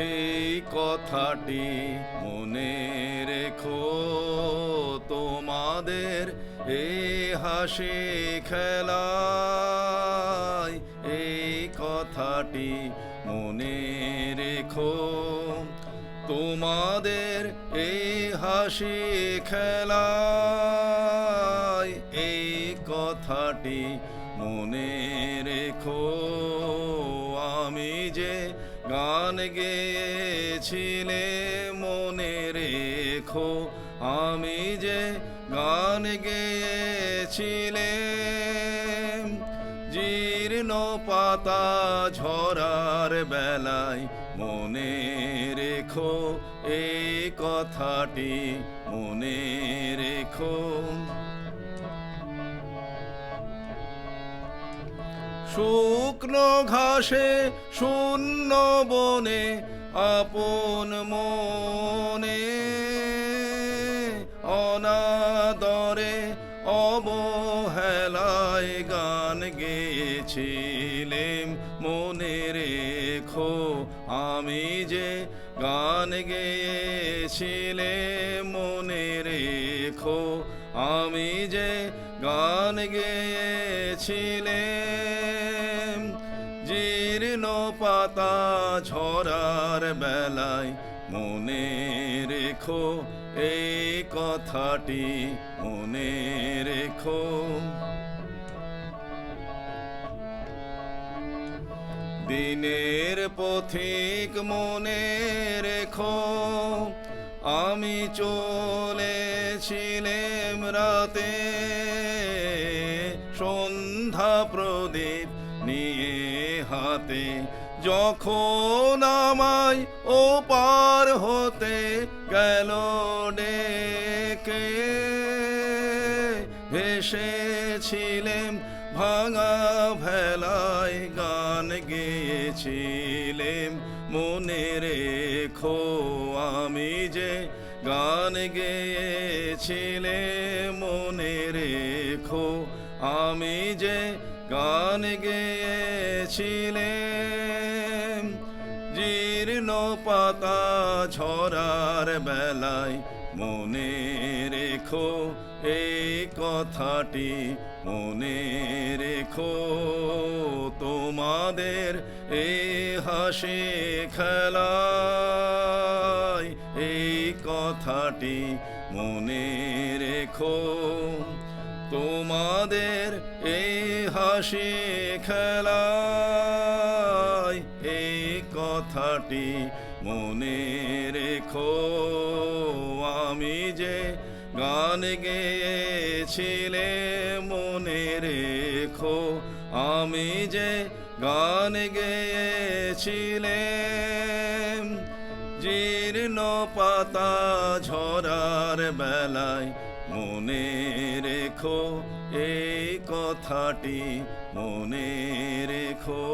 এই কথাটি মনে রেখো, তোমাদের এই হাসি খেলায় এই কথাটি মনে রেখো, তোমাদের এই হাসি খেলায় এই কথাটি মনে রেখো। আমি যে গান গেয়েছিলে মনে রেখো, আমি যে গান গেয়েছিলে, জীর্ণ পাতা ঝরার বেলায় মনে রেখো, এই কথাটি মনে রেখো। শুকনো ঘাসে শূন্য বনে আপন মনে অনাদরে অবহেলায় গান গেয়েছিলেম মনে রেখো, আমি যে গান গেয়েছিলেম মনে রেখো, আমি যে গান গেয়েছিলেম, জীর্ণ পাতা ঝরার বেলায় মনে রেখো, এই কথাটি মনে রেখো। দিনের পথিক মনে রেখো, আমি চলেছিলাম রাতে সন্ধ্যা প্রদীপ নিয়ে হাতে, যখন আমায় ও পার হতে গেল ডেকে, ভেসেছিলেম ভাঙা ভেলায় গান গেয়েছিলেম মনে রেখো, আমি যে গান গেয়েছিলেম মনে রেখো, আমি যে গান গেয়েছিলেম, জীর্ণ পাতা ঝরার বেলায় মনে রেখো, এই কথাটি মনে রেখো, তোমাদের এই হাসি খেলায় এই কথাটি মনে রেখো, তোমাদের এই হাসি খেলায় এই কথাটি মনে রেখো, আমি যে গান গেয়েছিলাম মনে রেখো, আমি যে গান গেয়েছিলাম, জীর্ণ পাতা ঝরার বেলায় মনে রেখো, এই কথাটি মনে রেখো।